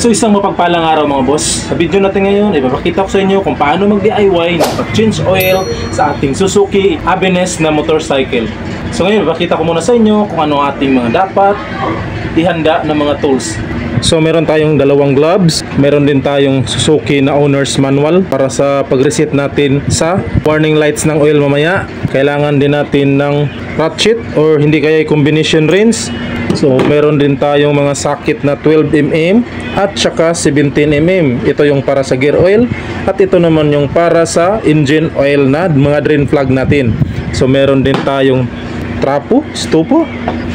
So isang mapagpalang araw mga boss. Sa video natin ngayon, ipapakita ko sa inyo kung paano mag-DIY ng pag-change oil sa ating Suzuki Happiness na motorcycle. So ngayon, ipapakita ko muna sa inyo kung ano ating mga dapat ihanda ng mga tools. So meron tayong dalawang gloves, meron din tayong Suzuki na owner's manual para sa pag-reset natin sa warning lights ng oil mamaya. Kailangan din natin ng ratchet or hindi kaya combination wrench. So meron din tayong mga socket na 12mm at saka 17mm. Ito yung para sa gear oil at ito naman yung para sa engine oil na mga drain plug natin. So meron din tayong trapo, stupo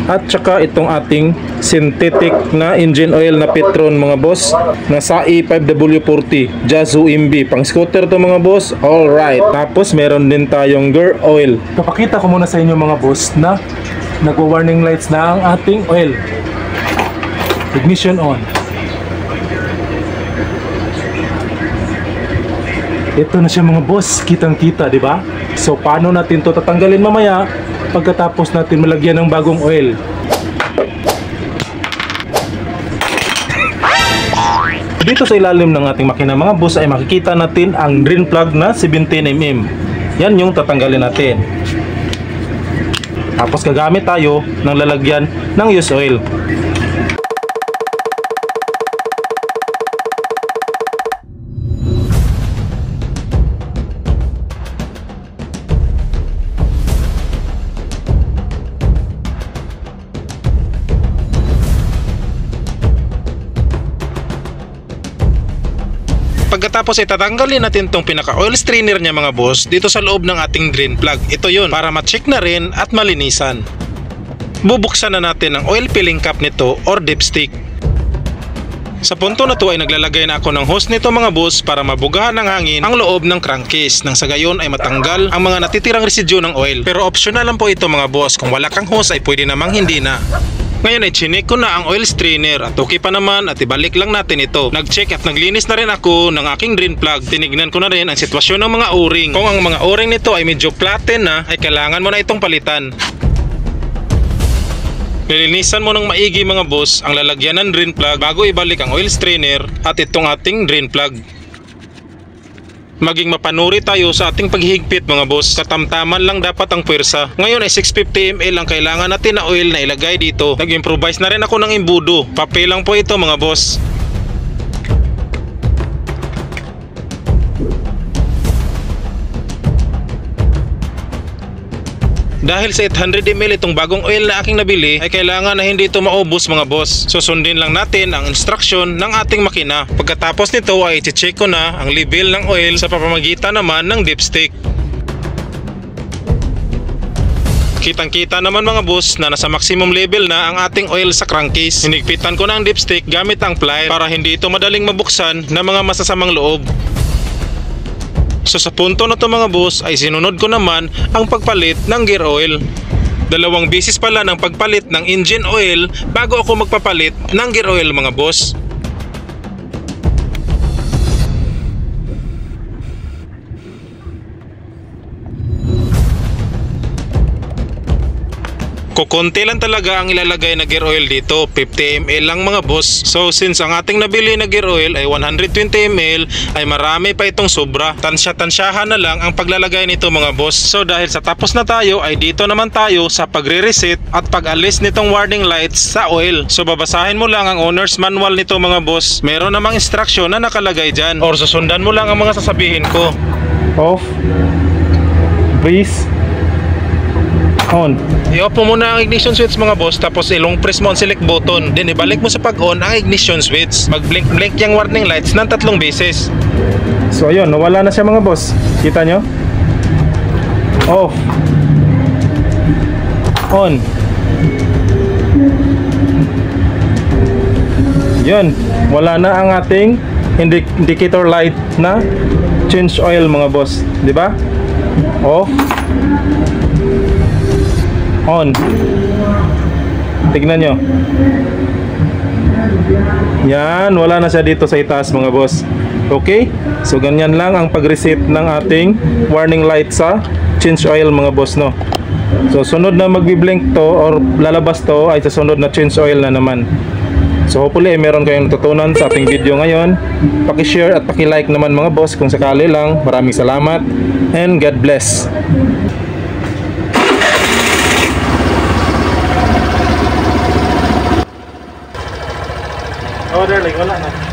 at saka itong ating synthetic na engine oil na Petron mga boss na SAE 5W40 Yazoo MB. Pang scooter to mga boss. Alright. Tapos meron din tayong gear oil. Papakita ko muna sa inyo mga boss na nagwa-warning lights na ang ating oil. Ignition on. Ito na siya mga boss, kitang-kita, di ba? So paano natin to tatanggalin mamaya pagkatapos natin malagyan ng bagong oil? Dito sa ilalim ng ating makina mga boss ay makikita natin ang drain plug na 17mm. Yan yung tatanggalin natin. Tapos gagamit tayo ng lalagyan ng used oil. Pagkatapos ay tatanggalin natin tong pinaka oil strainer niya mga boss dito sa loob ng ating drain plug. Ito yun para ma-check na rin at malinisan. Bubuksan na natin ang oil filling cap nito or dipstick. Sa punto na to ay naglalagay na ako ng hose nito mga boss para mabugahan ng hangin ang loob ng crankcase nang sa gayon ay matanggal ang mga natitirang residue ng oil. Pero optional lang po ito mga boss, kung wala kang hose ay pwede namang hindi na. Ngayon ay chinek ko na ang oil strainer at okay pa naman at ibalik lang natin ito. Nag-check at naglinis na rin ako ng aking drain plug. Tinignan ko na rin ang sitwasyon ng mga o-ring. Kung ang mga o-ring nito ay medyo flatten na ay kailangan mo na itong palitan. Nilinisan mo ng maigi mga boss ang lalagyan ng drain plug bago ibalik ang oil strainer at itong ating drain plug. Maging mapanuri tayo sa ating paghihigpit mga boss. Katamtaman lang dapat ang puwersa. Ngayon ay 650 ml ang kailangan natin na oil na ilagay dito. Nag-improvise na rin ako ng imbudo. Papel lang po ito mga boss. Dahil sa 800 ml itong bagong oil na aking nabili ay kailangan na hindi ito maubos mga boss. Susundin lang natin ang instruction ng ating makina. Pagkatapos nito ay i-check ko na ang level ng oil sa pamamagitan naman ng dipstick. Kitang-kita naman mga boss na nasa maximum level na ang ating oil sa crankcase. Hinigpitan ko na ang dipstick gamit ang plier para hindi ito madaling mabuksan ng mga masasamang loob. So sa punto na to mga boss ay sinunod ko naman ang pagpalit ng gear oil. 2 beses pala ng pagpalit ng engine oil bago ako magpapalit ng gear oil mga boss. Kukunti lang talaga ang ilalagay na gear oil dito, 50 ml lang mga boss. So since ang ating nabili na gear oil ay 120 ml ay marami pa itong sobra. Tansya-tansyahan na lang ang paglalagay nito mga boss. So dahil sa tapos na tayo ay dito naman tayo sa pagre-reset at pag-alis nitong warning lights sa oil. So babasahin mo lang ang owner's manual nito mga boss. Meron namang instruction na nakalagay dyan or susundan mo lang ang mga sasabihin ko. Off, breeze, on. I-off mo muna ang ignition switch mga boss, tapos ilong press mo ang select button. Then ibalik mo sa pag-on ang ignition switch. Mag-blink-blink yung warning lights ng 3 beses. So ayun, nawala na siya mga boss. Kita nyo? Off, on. Yun, wala na ang ating indicator light na change oil mga boss, di ba? Off, on. Tignan nyo. Yan, wala na siya dito sa itaas mga boss. Okay? So ganyan lang ang pag-reset ng ating warning light sa change oil mga boss, no? So sunod na magbi-blink to or lalabas to ay sa sunod na change oil na naman. So hopefully ay meron kayong natutunan sa ating video ngayon. Paki-share at paki-like naman mga boss kung sakali lang. Maraming salamat and God bless. Oh, darling, wala na.